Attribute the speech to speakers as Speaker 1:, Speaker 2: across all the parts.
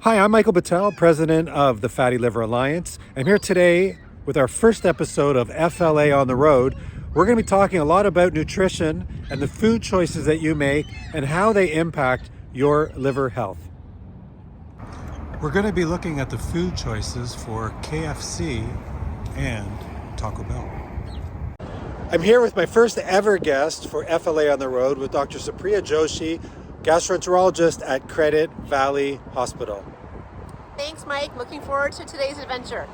Speaker 1: Hi, I'm Michael Betel, president of the Fatty Liver Alliance. I'm here today with our first episode of FLA on the Road. We're going to be talking a lot about nutrition and the food choices that you make and how they impact your liver health. We're going to be looking at the food choices for KFC and Taco Bell. I'm here with my first ever guest for FLA on the Road with Dr. Supriya Joshi, gastroenterologist at Credit Valley Hospital.
Speaker 2: Thanks, Mike. Looking forward to today's adventure.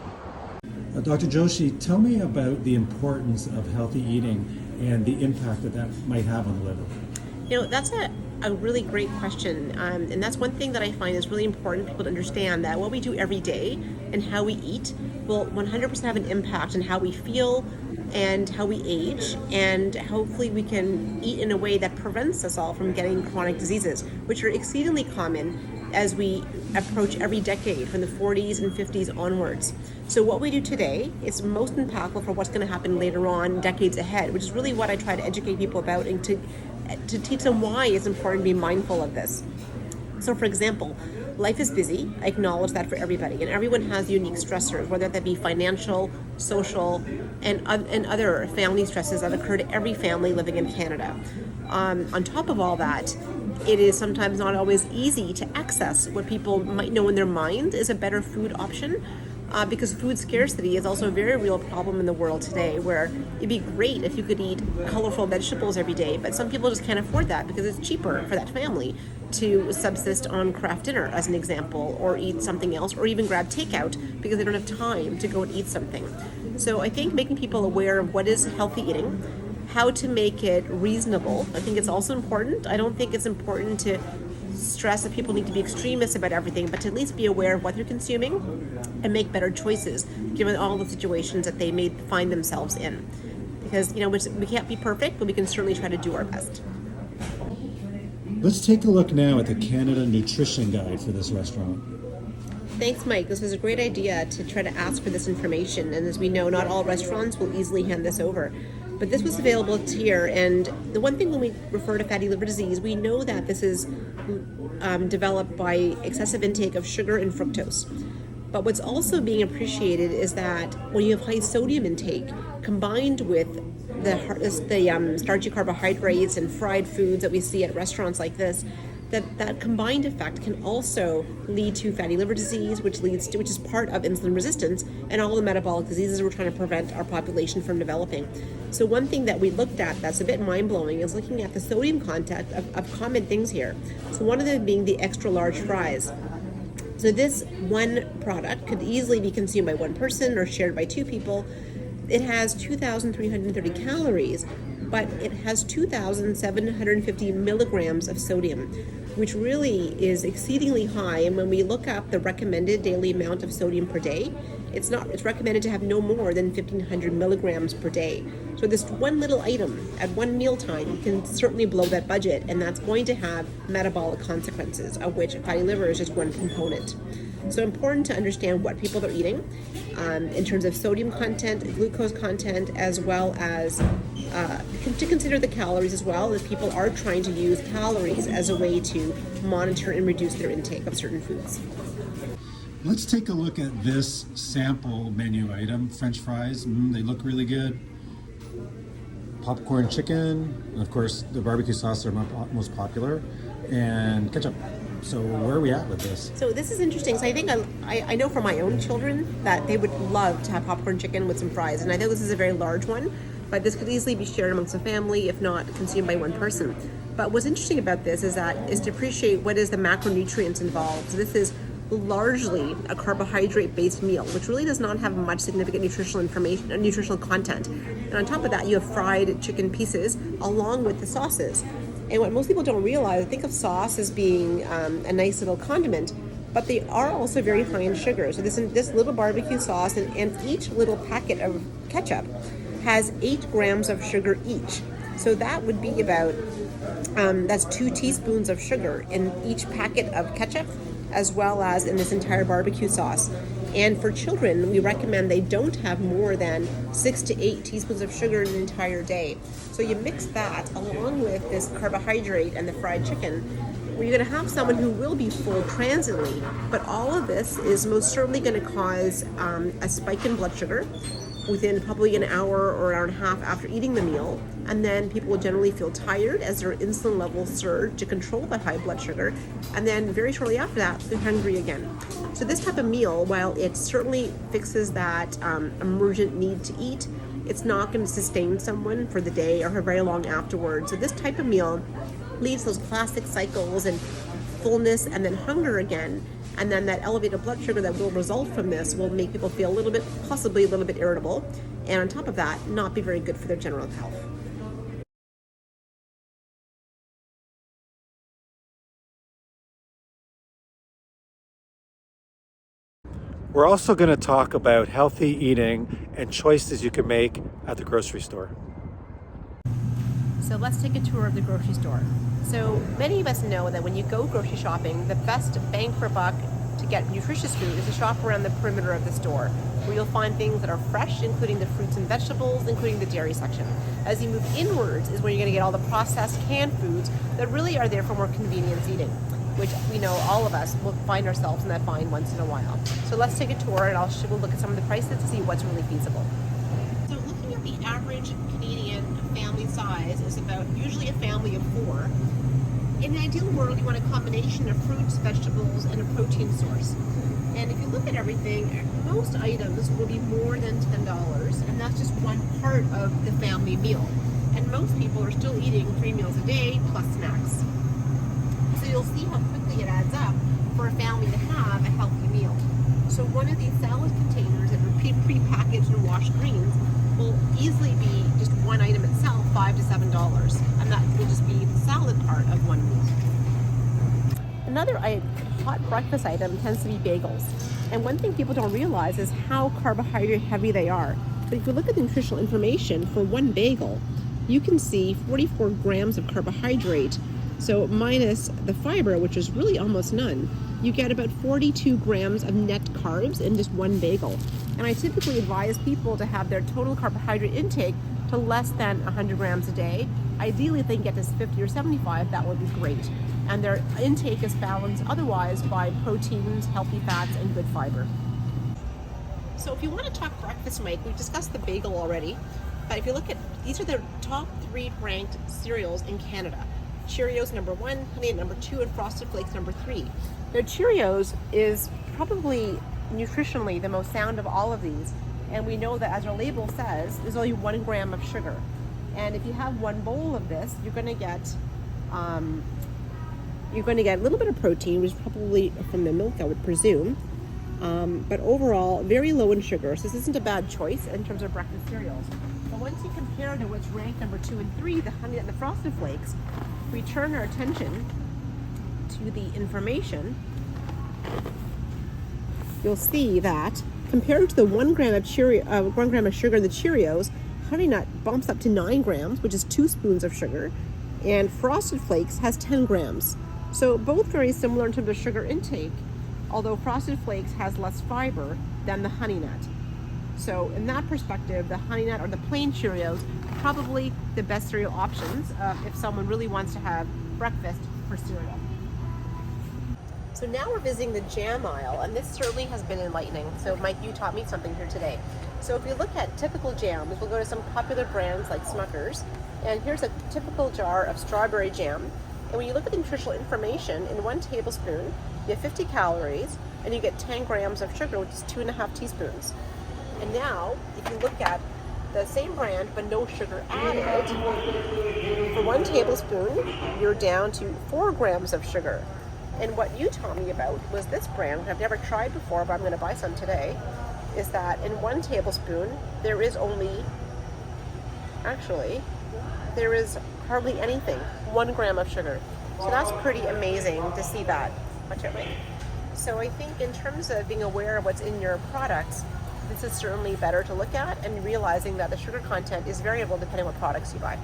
Speaker 1: Dr. Joshi, tell me about the importance of healthy eating and the impact that might have on the liver.
Speaker 2: You know, that's a really great question. And that's one thing that I find is really important for people to understand, that what we do every day and how we eat will 100% have an impact on how we feel and how we age, and hopefully we can eat in a way that prevents us all from getting chronic diseases, which are exceedingly common as we approach every decade from the 40s and 50s onwards. So what we do today is most impactful for what's going to happen later on, decades ahead, which is really what I try to educate people about and to teach them why it's important to be mindful of this. So for example, life is busy. I acknowledge that for everybody, and everyone has unique stressors, whether that be financial, social, and other family stresses that occur to every family living in Canada. On top of all that, it is sometimes not always easy to access what people might know in their mind is a better food option. Because food scarcity is also a very real problem in the world today, where it'd be great if you could eat colorful vegetables every day, but some people just can't afford that because it's cheaper for that family to subsist on Kraft Dinner, as an example, or eat something else, or even grab takeout because they don't have time to go and eat something. So I think making people aware of what is healthy eating, how to make it reasonable, I think it's also important. I don't think it's important to stress that people need to be extremists about everything, but to at least be aware of what they're consuming and make better choices given all the situations that they may find themselves in. Because, you know, we can't be perfect, but we can certainly try to do our best.
Speaker 1: Let's take a look now at the Canada Nutrition Guide for this restaurant.
Speaker 2: Thanks, Mike. This was a great idea to try to ask for this information. And as we know, not all restaurants will easily hand this over. But this was available here, and the one thing when we refer to fatty liver disease, we know that this is developed by excessive intake of sugar and fructose. But what's also being appreciated is that when you have high sodium intake combined with the starchy carbohydrates and fried foods that we see at restaurants like this, that combined effect can also lead to fatty liver disease, which is part of insulin resistance and all the metabolic diseases we're trying to prevent our population from developing. So one thing that we looked at that's a bit mind-blowing is looking at the sodium content of common things here. So one of them being the extra large fries. So this one product could easily be consumed by one person or shared by two people. It has 2,330 calories, but it has 2,750 milligrams of sodium, which really is exceedingly high. And when we look up the recommended daily amount of sodium per day, it's recommended to have no more than 1,500 milligrams per day. So this one little item at one mealtime can certainly blow that budget, and that's going to have metabolic consequences, of which fatty liver is just one component. So important to understand what people are eating in terms of sodium content, glucose content, as well as to consider the calories as well, if people are trying to use calories as a way to monitor and reduce their intake of certain foods.
Speaker 1: Let's take a look at this sample menu item. French fries, they look really good. Popcorn chicken, and of course the barbecue sauce are most popular, and ketchup. So where are we at with this?
Speaker 2: So this is interesting. So I think I know from my own children that they would love to have popcorn chicken with some fries, and I know this is a very large one, but this could easily be shared amongst a family, if not consumed by one person. But what's interesting about this is to appreciate what is the macronutrients involved. So this is largely a carbohydrate-based meal, which really does not have much significant nutritional content. And on top of that, you have fried chicken pieces along with the sauces. And what most people don't realize, think of sauce as being a nice little condiment, but they are also very high in sugar. So this little barbecue sauce and each little packet of ketchup has 8 grams of sugar each. So that would be about, that's 2 teaspoons of sugar in each packet of ketchup, as well as in this entire barbecue sauce. And for children, we recommend they don't have more than 6 to 8 teaspoons of sugar in an entire day. So you mix that along with this carbohydrate and the fried chicken, where you're going to have someone who will be full transiently, but all of this is most certainly going to cause a spike in blood sugar within probably an hour or an hour and a half after eating the meal. And then people will generally feel tired as their insulin levels surge to control that high blood sugar. And then very shortly after that, they're hungry again. So this type of meal, while it certainly fixes that emergent need to eat, it's not going to sustain someone for the day or for very long afterwards. So this type of meal leaves those classic cycles and fullness and then hunger again. And then that elevated blood sugar that will result from this will make people feel a little bit, possibly a little bit irritable. And on top of that, not be very good for their general health.
Speaker 1: We're also going to talk about healthy eating and choices you can make at the grocery store.
Speaker 2: So let's take a tour of the grocery store. So many of us know that when you go grocery shopping, the best bang for buck to get nutritious food is to shop around the perimeter of the store, where you'll find things that are fresh, including the fruits and vegetables, including the dairy section. As you move inwards is where you're going to get all the processed canned foods that really are there for more convenience eating, which we know all of us will find ourselves in that bind once in a while. So let's take a tour and we'll look at some of the prices to see what's really feasible. So looking at the average Canadian family size is about usually a family of 4. In the ideal world, you want a combination of fruits, vegetables, and a protein source. And if you look at everything, most items will be more than $10, and that's just one part of the family meal. And most people are still eating 3 meals a day plus snacks. So you'll see how quickly it adds up for a family to have a healthy meal. So one of these salad containers that are pre-packaged and washed greens will easily be just one item itself, $5 to $7, and that will just be the salad part of one meal. Another hot breakfast item tends to be bagels. And one thing people don't realize is how carbohydrate heavy they are. But if you look at the nutritional information for one bagel, you can see 44 grams of carbohydrate. So minus the fiber, which is really almost none, you get about 42 grams of net carbs in just one bagel. And I typically advise people to have their total carbohydrate intake to less than 100 grams a day. Ideally, if they can get to 50 or 75, that would be great. And their intake is balanced otherwise by proteins, healthy fats, and good fiber. So if you want to talk breakfast, Mike, we've discussed the bagel already. But if you look at, these are the top 3 ranked cereals in Canada. Cheerios number 1, Honey number 2, and Frosted Flakes number 3. Now Cheerios is probably nutritionally the most sound of all of these, and we know that, as our label says, there's only 1 gram of sugar. And if you have one bowl of this, you're going to get a little bit of protein, which is probably from the milk, I would presume. But overall, very low in sugar. So this isn't a bad choice in terms of breakfast cereals. But once you compare to what's ranked number 2 and 3, the Honey and the Frosted Flakes, we turn our attention to the information, you'll see that compared to the 1 gram of sugar in the Cheerios, Honey Nut bumps up to 9 grams, which is 2 spoons of sugar, and Frosted Flakes has 10 grams. So both very similar in terms of sugar intake, although Frosted Flakes has less fiber than the Honey Nut. So in that perspective, the Honey Nut or the plain Cheerios, probably the best cereal options if someone really wants to have breakfast for cereal. So now we're visiting the jam aisle, and this certainly has been enlightening. So Mike, you taught me something here today. So if you look at typical jams, we'll go to some popular brands like Smucker's, and here's a typical jar of strawberry jam. And when you look at the nutritional information, in 1 tablespoon, you have 50 calories, and you get 10 grams of sugar, which is 2.5 teaspoons. And now, if you look at the same brand, but no sugar added, for 1 tablespoon, you're down to 4 grams of sugar. And what you taught me about was this brand, which I've never tried before, but I'm going to buy some today, is that in 1 tablespoon, there is hardly anything, 1 gram of sugar. So that's pretty amazing to see that. Watch it, Mike. So I think in terms of being aware of what's in your products, this is certainly better to look at, and realizing that the sugar content is variable depending on what products you buy.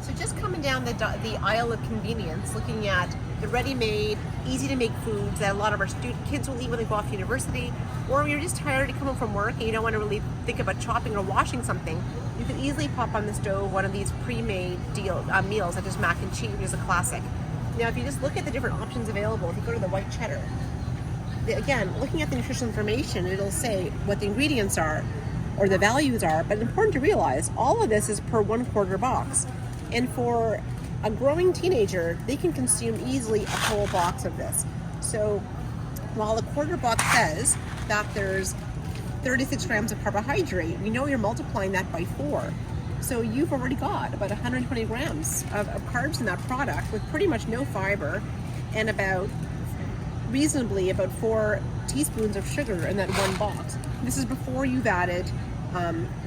Speaker 2: So just coming down the aisle of convenience, looking at the ready-made, easy-to-make foods that a lot of our kids will eat when they go off to university, or you're just tired to come home from work and you don't want to really think about chopping or washing something, you could easily pop on the stove one of these pre-made meals, such as mac and cheese, which is a classic. Now, if you just look at the different options available, if you go to the white cheddar, again, looking at the nutritional information, it'll say what the ingredients are or the values are, but it's important to realize all of this is per 1/4 box. And for a growing teenager, they can consume easily a whole box of this. So while the 1/4 box says that there's 36 grams of carbohydrate, you know you're multiplying that by 4. So you've already got about 120 grams of carbs in that product with pretty much no fiber and about 4 teaspoons of sugar in that one box. This is before you've added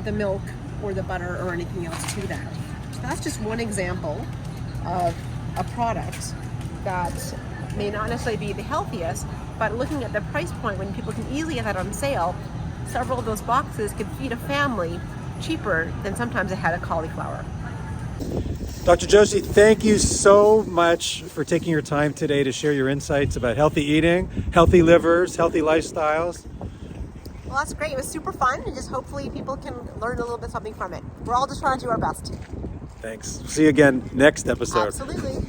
Speaker 2: the milk or the butter or anything else to that. So that's just one example of a product that may not necessarily be the healthiest, but looking at the price point when people can easily get that on sale, several of those boxes could feed a family cheaper than sometimes a head of cauliflower.
Speaker 1: Dr. Joshi, thank you so much for taking your time today to share your insights about healthy eating, healthy livers, healthy lifestyles.
Speaker 2: Well, that's great. It was super fun, and just hopefully people can learn a little bit something from it. We're all just trying to do our best.
Speaker 1: Thanks. See you again next episode.
Speaker 2: Absolutely.